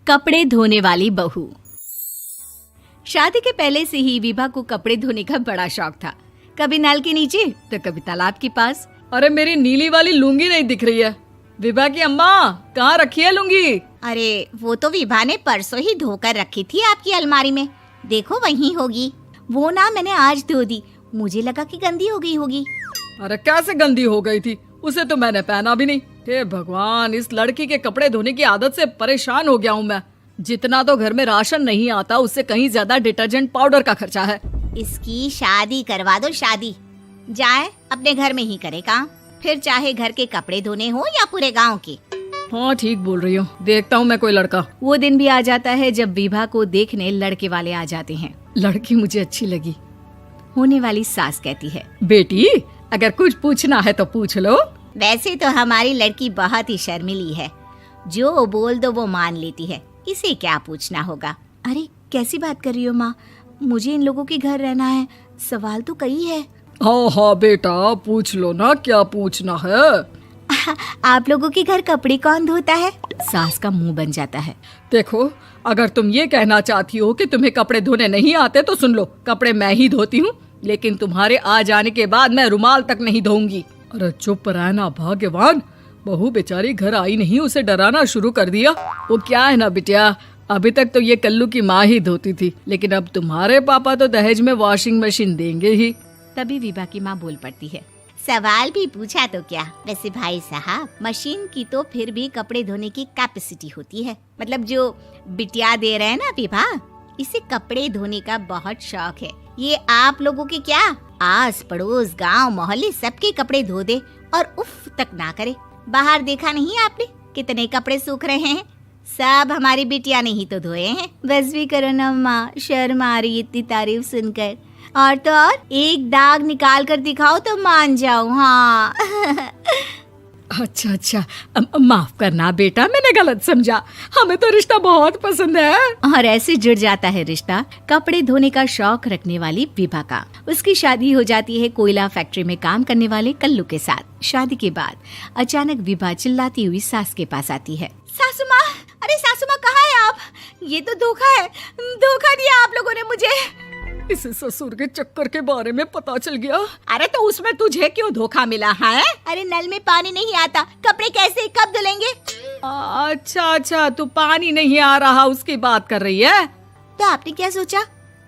कपड़े धोने वाली बहू। शादी के पहले से ही विभा को कपड़े धोने का बड़ा शौक था। कभी नल के नीचे तो कभी तालाब के पास। अरे मेरी नीली वाली लुंगी नहीं दिख रही है। विभा की अम्मा, कहाँ रखी है लुंगी? अरे वो तो विभा ने परसों ही धोकर रखी थी आपकी अलमारी में, देखो वहीं होगी। वो ना मैंने आज धो दी, मुझे लगा कि गंदी हो गई होगी। अरे कैसे गंदी हो गई थी? उसे तो मैंने पहना भी नहीं। हे भगवान, इस लड़की के कपड़े धोने की आदत से परेशान हो गया हूँ मैं। जितना तो घर में राशन नहीं आता, उससे कहीं ज्यादा डिटर्जेंट पाउडर का खर्चा है। इसकी शादी करवा दो, शादी जाए अपने घर में ही करे काम, फिर चाहे घर के कपड़े धोने हो या पूरे गांव के। हाँ ठीक बोल रही हूँ, देखता हूँ मैं कोई लड़का। वो दिन भी आ जाता है जब विभा को देखने लड़के वाले आ जाते हैं। लड़की मुझे अच्छी लगी। होने वाली सास कहती है, बेटी अगर कुछ पूछना है तो पूछ लो। वैसे तो हमारी लड़की बहुत ही शर्मीली है, जो बोल दो वो मान लेती है, इसे क्या पूछना होगा। अरे कैसी बात कर रही हो माँ, मुझे इन लोगों के घर रहना है, सवाल तो कई है। हाँ हाँ बेटा, पूछ लो ना, क्या पूछना है। आप लोगों के घर कपड़े कौन धोता है? सास का मुंह बन जाता है। देखो, अगर तुम ये कहना चाहती हो कि तुम्हें कपड़े धोने नहीं आते तो सुन लो, कपड़े मैं ही धोती हूँ, लेकिन तुम्हारे आ जाने के बाद मैं रुमाल तक नहीं धोऊंगी। अरे चुप रहना भाग्यवान, बहू बेचारी घर आई नहीं, उसे डराना शुरू कर दिया। वो क्या है ना बिटिया, अभी तक तो ये कल्लू की माँ ही धोती थी, लेकिन अब तुम्हारे पापा तो दहेज में वॉशिंग मशीन देंगे ही। तभी विभा की माँ बोल पड़ती है, सवाल भी पूछा तो क्या। वैसे भाई साहब, मशीन की तो फिर भी कपड़े धोने की कैपेसिटी होती है। मतलब जो बिटिया दे रहे हैं ना विभा, इसे कपड़े धोने का बहुत शौक है। ये आप लोगों के क्या, आस पड़ोस गांव मोहल्ले सबके कपड़े धो दे और उफ तक ना करे। बाहर देखा नहीं आपने कितने कपड़े सूख रहे हैं? सब हमारी बिटिया ने ही तो धोए हैं। बस भी करो ना माँ, शर्म आ रही इतनी तारीफ सुनकर। और तो और एक दाग निकाल कर दिखाओ तो मान जाऊं। हाँ अच्छा, माफ करना बेटा, मैंने गलत समझा। हमें तो रिश्ता बहुत पसंद है। और ऐसे जुड़ जाता है रिश्ता कपड़े धोने का शौक रखने वाली विभा का। उसकी शादी हो जाती है कोयला फैक्ट्री में काम करने वाले कल्लू के साथ। शादी के बाद अचानक विभा चिल्लाती हुई सास के पास आती है। सासू माँ, अरे सासू माँ कहाँ है आप? ये तो धोखा है, धोखा दिया आप लोगों ने मुझे। इसे ससुर के चक्कर के बारे में पता चल गया। अरे तो उसमें तुझे क्यों धोखा मिला है? अरे नल में पानी नहीं आता, कपड़े कैसे कब धुलेंगे? अच्छा, तू पानी नहीं आ रहा उसकी बात कर रही है। तो आपने क्या सोचा?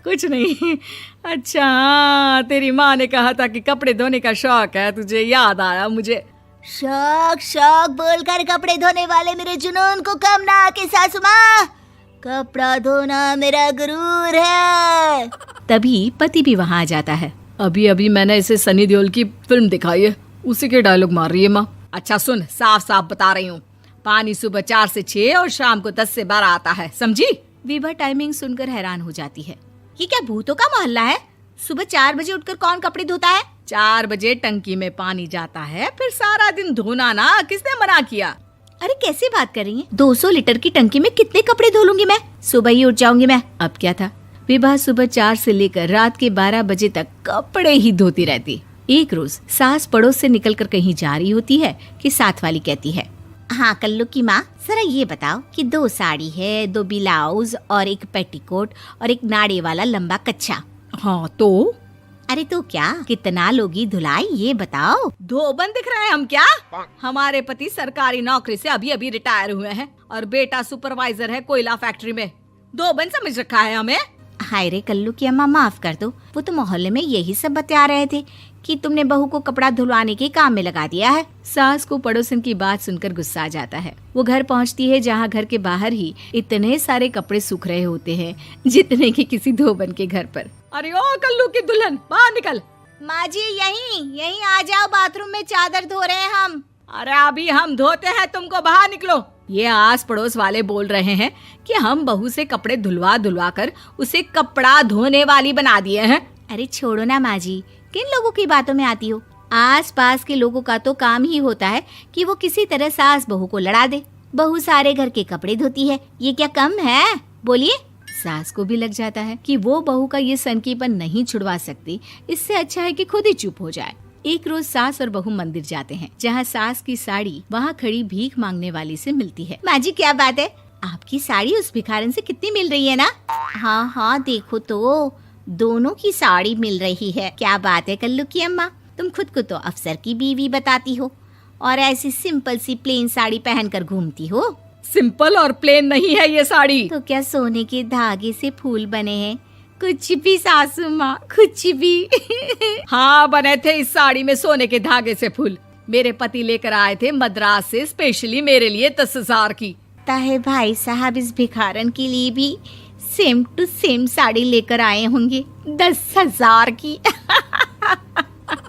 कुछ नहीं। अच्छा, तेरी माँ ने कहा था कि कपड़े धोने का शौक है तुझे, याद आया मुझे। शौक बोलकर कपड़े धोने वाले मेरे जुनून को कम ना आके सासू माँ, कपड़ा धोना मेरा गुरूर है। तभी पति भी वहाँ आ जाता है। अभी मैंने इसे सनी देओल की फिल्म दिखाई है, उसी के डायलॉग मार रही है माँ। अच्छा सुन, साफ साफ बता रही हूँ, पानी सुबह 4 से 6 और शाम को 10 से 12 आता है, समझी? विभा टाइमिंग सुनकर हैरान हो जाती है। ये क्या भूतों का मोहल्ला है? सुबह 4 बजे उठकर कौन कपड़े धोता है? 4 बजे टंकी में पानी जाता है, फिर सारा दिन धोना ना, किसने मना किया? अरे कैसी बात कर रही हैं? 200 लीटर की टंकी में कितने कपड़े धो लूंगी मैं? सुबह ही उठ जाऊंगी मैं। अब क्या था, विभा सुबह 4 से लेकर रात के 12 बजे तक कपड़े ही धोती रहती। एक रोज सास पड़ोस से निकलकर कहीं जा रही होती है कि साथ वाली कहती है, हाँ कल्लू की माँ, जरा ये बताओ कि 2 साड़ी है, 2 ब्लाउज और एक पेटीकोट और एक नाड़े वाला लंबा कच्छा। हाँ तो? अरे तो क्या, कितना लोगी धुलाई ये बताओ। धोबन दिख रहे हैं हम क्या? हमारे पति सरकारी नौकरी से अभी रिटायर हुए हैं और बेटा सुपरवाइजर है कोयला फैक्ट्री में। धोबन समझ रखा है हमें? हाय रे कल्लू की अम्मा, माफ कर दो, वो तो मोहल्ले में यही सब बता रहे थे कि तुमने बहू को कपड़ा धुलवाने के काम में लगा दिया है। सास को पड़ोसन की बात सुनकर गुस्सा आ जाता है। वो घर पहुंचती है जहां घर के बाहर ही इतने सारे कपड़े सूख रहे होते हैं जितने कि किसी धोबन के घर पर। अरे ओ कल्लू की दुल्हन, बाहर निकल। माँ जी यहीं आ जाओ, बाथरूम में चादर धो रहे हैं हम। अरे अभी हम धोते हैं, तुमको बाहर निकलो। ये आस पड़ोस वाले बोल रहे हैं कि हम बहू से कपड़े धुलवा कर उसे कपड़ा धोने वाली बना दिए हैं। अरे छोड़ो ना माँ जी, किन लोगों की बातों में आती हो? आस पास के लोगों का तो काम ही होता है कि वो किसी तरह सास बहू को लड़ा दे। बहू सारे घर के कपड़े धोती है, ये क्या कम है? बोलिए। सास को भी लग जाता है कि वो बहू का ये सनकीपन नहीं छुड़वा सकती, इससे अच्छा है कि खुद ही चुप हो जाए। एक रोज सास और बहू मंदिर जाते हैं, जहाँ सास की साड़ी वहाँ खड़ी भीख मांगने वाली से मिलती है। माँ जी क्या बात है, आपकी साड़ी उस भिखारन से कितनी मिल रही है ना? हाँ हाँ, देखो तो दोनों की साड़ी मिल रही है। क्या बात है कल्लू की अम्मा, तुम खुद को तो अफसर की बीवी बताती हो और ऐसी सिंपल सी प्लेन साड़ी पहनकर घूमती हो। सिंपल और प्लेन नहीं है ये साड़ी। तो क्या सोने के धागे से फूल बने हैं? कुछ भी सासू माँ, कुछ भी। हाँ, बने थे इस साड़ी में सोने के धागे से फूल। मेरे पति लेकर आए थे मद्रास से स्पेशली मेरे लिए 10,000 की। ताहे भाई साहब इस भिखारन के लिए भी सेम टू सेम साड़ी लेकर आए होंगे 10,000 की।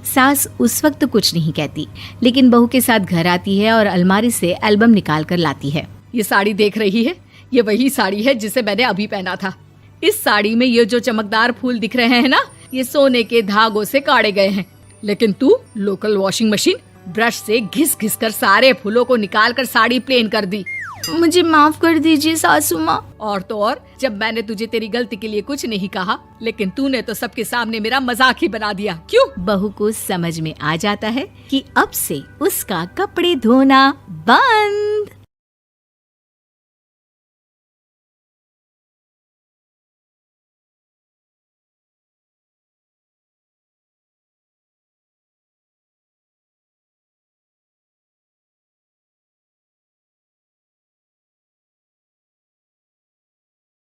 सास उस वक्त तो कुछ नहीं कहती, लेकिन बहू के साथ घर आती है और अलमारी से एल्बम निकाल कर लाती है। ये साड़ी देख रही है, ये वही साड़ी है जिसे मैंने अभी पहना था। इस साड़ी में ये जो चमकदार फूल दिख रहे हैं ना, ये सोने के धागों से काढ़े गए हैं। लेकिन तू लोकल वॉशिंग मशीन ब्रश से घिस घिस कर सारे फूलों को निकाल कर साड़ी प्लेन कर दी। मुझे माफ कर दीजिए सासू माँ। और तो और, जब मैंने तुझे तेरी गलती के लिए कुछ नहीं कहा, लेकिन तूने तो सबके सामने मेरा मजाक ही बना दिया। क्यों? बहू को समझ में आ जाता है कि अब से उसका कपड़े धोना बंद।